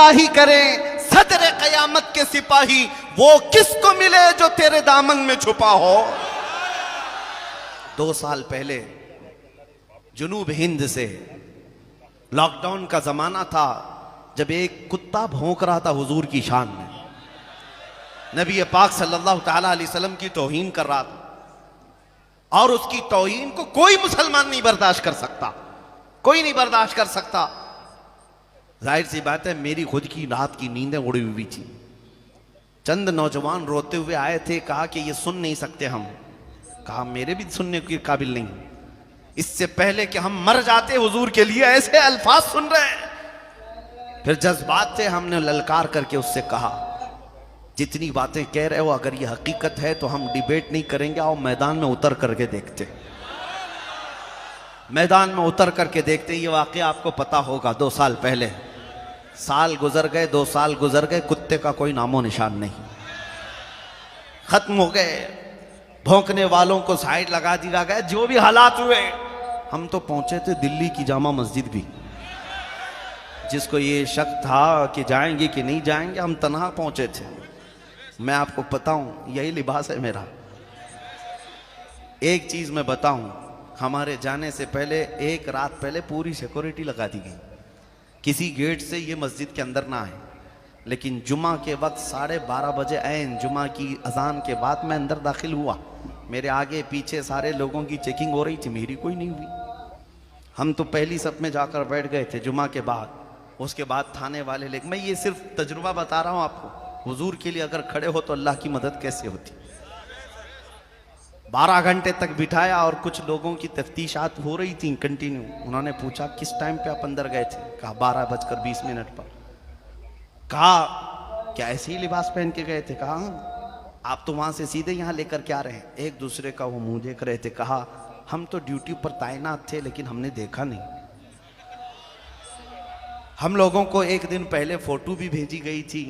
ढूंढा ही करें सदर कयामत के सिपाही, वो किसको मिले जो तेरे दामन में छुपा हो। 2 साल पहले जुनूब हिंद से लॉकडाउन का जमाना था, जब एक कुत्ता भौंक रहा था हुजूर की शान में, नबी पाक सल्लल्लाहु ताला अलैहि वसल्लम की तौहीन कर रहा था, और उसकी तौहीन को कोई मुसलमान नहीं बर्दाश्त कर सकता, कोई नहीं बर्दाश्त कर सकता। जाहिर सी बात है, मेरी खुद की रात की नींदें उड़ी हुई थी। चंद नौजवान रोते हुए आए थे, कहा कि ये सुन नहीं सकते हम। कहा मेरे भी सुनने के काबिल नहीं, इससे पहले कि हम मर जाते हुजूर के लिए ऐसे अल्फाज सुन रहे हैं। फिर जज्बात से हमने ललकार करके उससे कहा, जितनी बातें कह रहे हो अगर ये हकीकत है तो हम डिबेट नहीं करेंगे, आओ मैदान में उतर करके देखते, मैदान में उतर करके देखते। ये वाकया आपको पता होगा, 2 साल पहले, साल गुजर गए, 2 साल गुजर गए, कुत्ते का कोई नामो निशान नहीं, खत्म हो गए। भौंकने वालों को साइड लगा दिया गया। जो भी हालात हुए, हम तो पहुंचे थे दिल्ली की जामा मस्जिद भी, जिसको ये शक था कि जाएंगे कि नहीं जाएंगे, हम तन्हा पहुंचे थे। मैं आपको बताऊं, यही लिबास है मेरा। एक चीज मैं बताऊं, हमारे जाने से पहले 1 रात पहले पूरी सिक्योरिटी लगा दी गई, किसी गेट से ये मस्जिद के अंदर ना आए। लेकिन जुमा के वक्त 12:30 बजे ऐन जुमा की अजान के बाद मैं अंदर दाखिल हुआ। मेरे आगे पीछे सारे लोगों की चेकिंग हो रही थी, मेरी कोई नहीं हुई। हम तो पहली सफ में जाकर बैठ गए थे जुमा के बाद। उसके बाद थाने वाले लेकिन मैं ये सिर्फ तजुर्बा बता रहा हूँ आपको, हुजूर के लिए अगर खड़े हो तो अल्लाह की मदद कैसे होती। 12 घंटे तक बिठाया और कुछ लोगों की तफ्तीशात हो रही थी कंटिन्यू। उन्होंने पूछा किस टाइम पे आप अंदर गए थे, कहा 12:20 पर। कहा क्या ऐसे ही लिबास पहन के गए थे, कहा आप तो वहां से सीधे यहाँ लेकर के आ रहे हैं। एक दूसरे का वो मुंह देख रहे थे। कहा हम तो ड्यूटी पर तैनात थे लेकिन हमने देखा नहीं। हम लोगों को एक दिन पहले फोटो भी भेजी गई थी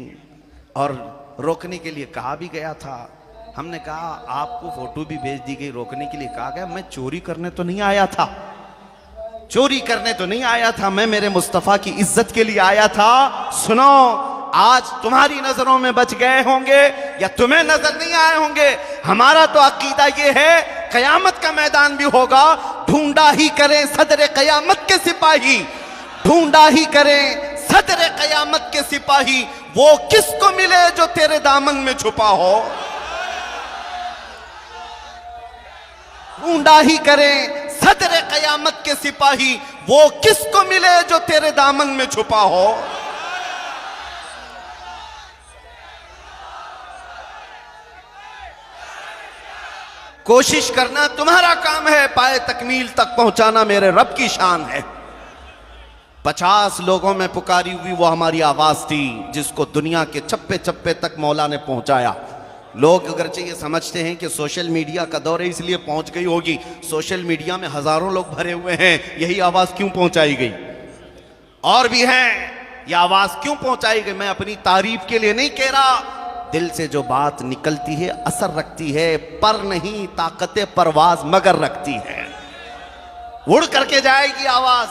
और रोकने के लिए कहा भी गया था। हमने कहा आपको फोटो भी भेज दी गई, रोकने के लिए कहा गया। मैं चोरी करने तो नहीं आया था, चोरी करने तो नहीं आया था, मैं मेरे मुस्तफा की इज्जत के लिए आया था। सुनो, आज तुम्हारी नजरों में बच गए होंगे या तुम्हें नजर नहीं आए होंगे, हमारा तो अकीदा ये है कयामत का मैदान भी होगा। ढूंढा ही करें सदर कयामत के सिपाही, ढूंढा ही करें सदर कयामत के सिपाही, वो किसको मिले जो तेरे दामन में छुपा हो। ढूंढा ही करें सदर कयामत के सिपाही, वो किसको मिले जो तेरे दामन में छुपा हो। कोशिश करना तुम्हारा काम है, पाए तकमील तक पहुंचाना मेरे रब की शान है। 50 लोगों में पुकारी हुई वो हमारी आवाज थी, जिसको दुनिया के चप्पे चप्पे तक मौला ने पहुंचाया। लोग अगरचे ये समझते हैं कि सोशल मीडिया का दौर है इसलिए पहुंच गई होगी। सोशल मीडिया में हजारों लोग भरे हुए हैं, यही आवाज क्यों पहुंचाई गई? और भी हैं, ये आवाज क्यों पहुंचाई गई? मैं अपनी तारीफ के लिए नहीं कह रहा, दिल से जो बात निकलती है असर रखती है। पर नहीं ताकते परवाज मगर रखती है, उड़ करके जाएगी आवाज।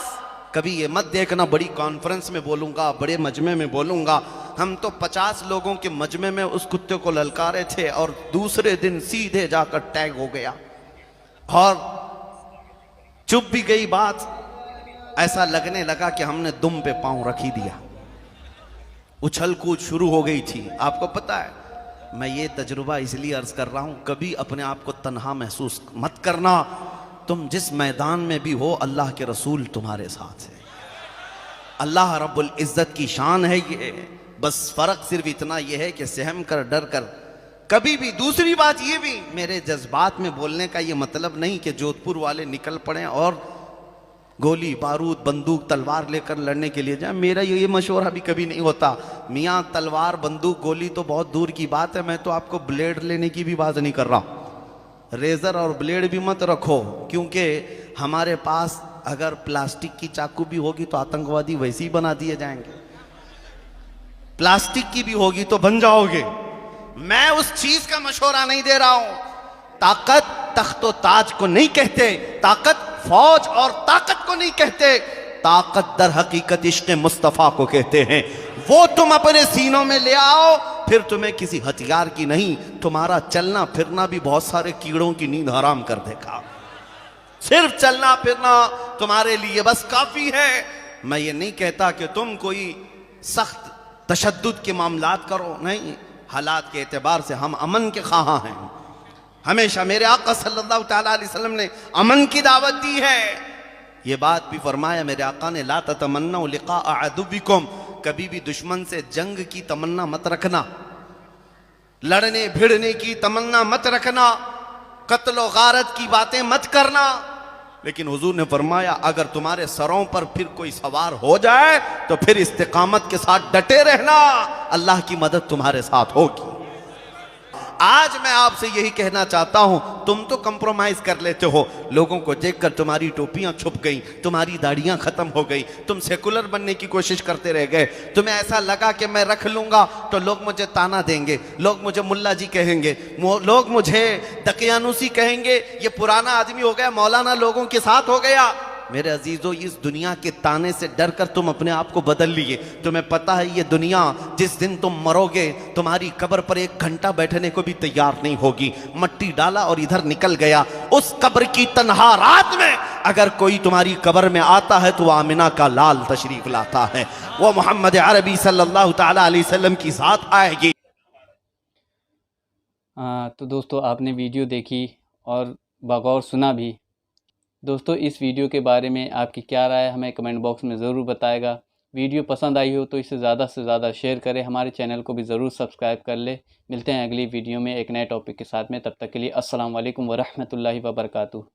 कभी ये मत देखना बड़ी कॉन्फ्रेंस में बोलूंगा, बड़े मजमे में बोलूंगा। हम तो 50 लोगों के मजमे में उस कुत्ते को ललकारे थे और दूसरे दिन सीधे जाकर टैग हो गया और चुप भी गई बात। ऐसा लगने लगा कि हमने दुम पे पांव रख ही दिया। उछल कूद शुरू हो गई थी। आपको पता है, मैं ये तजुर्बा इसलिए अर्ज कर रहा हूं, कभी अपने आप को तन्हा महसूस मत करना। तुम जिस मैदान में भी हो, अल्लाह के रसूल तुम्हारे साथ है, अल्लाह रब्बुल इज्जत की शान है ये। बस फर्क सिर्फ इतना यह है कि सहम कर डर कर कभी भी। दूसरी बात ये भी, मेरे जज्बात में बोलने का ये मतलब नहीं कि जोधपुर वाले निकल पड़े और गोली बारूद बंदूक तलवार लेकर लड़ने के लिए जाए। मेरा ये मशवरा भी कभी नहीं होता। मियाँ तलवार बंदूक गोली तो बहुत दूर की बात है, मैं तो आपको ब्लेड लेने की भी बात नहीं कर रहा। रेजर और ब्लेड भी मत रखो, क्योंकि हमारे पास अगर प्लास्टिक की चाकू भी होगी तो आतंकवादी वैसे ही बना दिए जाएंगे। प्लास्टिक की भी होगी तो बन जाओगे। मैं उस चीज का मशवरा नहीं दे रहा हूं। ताकत तख्तो ताज को नहीं कहते, ताकत फौज और ताकत को नहीं कहते, ताकत दर हकीकत इश्क़ मुस्तफ़ा को कहते हैं। वो तुम अपने सीनों में ले आओ, फिर तुम्हें किसी हथियार की नहीं, तुम्हारा चलना फिरना भी बहुत सारे कीड़ों की नींद हराम कर देगा। सिर्फ चलना फिरना तुम्हारे लिए बस काफी है। मैं ये नहीं कहता कि तुम कोई सख्त तशद्दुद के मामलात करो, नहीं, हालात के एतबार से हम अमन के ख्वाहा हैं। हमेशा मेरे आका सल्लल्लाहु तआला अलैहि वसल्लम ने अमन की दावत दी है। ये बात भी फरमाया मेरे आका ने, ला ततमन्नौ लिक़ा अदुव्विकुम, कभी भी दुश्मन से जंग की तमन्ना मत रखना, लड़ने भिड़ने की तमन्ना मत रखना, कत्ल गारत की बातें मत करना। लेकिन हुजूर ने फरमाया अगर तुम्हारे सरों पर फिर कोई सवार हो जाए तो फिर इस्तिकामत के साथ डटे रहना, अल्लाह की मदद तुम्हारे साथ होगी। आज मैं आपसे यही कहना चाहता हूं, तुम तो कंप्रोमाइज कर लेते हो, लोगों को देखकर तुम्हारी टोपियां छुप गई, तुम्हारी दाढ़ियां खत्म हो गई, तुम सेकुलर बनने की कोशिश करते रह गए। तुम्हें ऐसा लगा कि मैं रख लूंगा तो लोग मुझे ताना देंगे, लोग मुझे मुल्ला जी कहेंगे, लोग मुझे दकियानुसी कहेंगे, ये पुराना आदमी हो गया, मौलाना लोगों के साथ हो गया। मेरे अजीजों, इस दुनिया के ताने से डर कर तुम अपने आप को बदल लिए। तुम्हें पता है ये दुनिया जिस दिन तुम मरोगे तुम्हारी कब्र पर 1 घंटा बैठने को भी तैयार नहीं होगी। मट्टी डाला और इधर निकल गया। उस कब्र की तन्हा रात में अगर कोई तुम्हारी कब्र में आता है तो आमिना का लाल तशरीफ लाता है, वो मोहम्मद अरबी सल्लल्लाहु तआला अलैहि वसल्लम की साथ आएगी। तो दोस्तों आपने वीडियो देखी और बगौर सुना भी। दोस्तों इस वीडियो के बारे में आपकी क्या राय है हमें कमेंट बॉक्स में ज़रूर बताएगा। वीडियो पसंद आई हो तो इसे ज़्यादा से ज़्यादा शेयर करें, हमारे चैनल को भी ज़रूर सब्सक्राइब कर ले। मिलते हैं अगली वीडियो में एक नए टॉपिक के साथ में, तब तक के लिए अस्सलाम वालेकुम व रहमतुल्लाहि व बरकातुहू।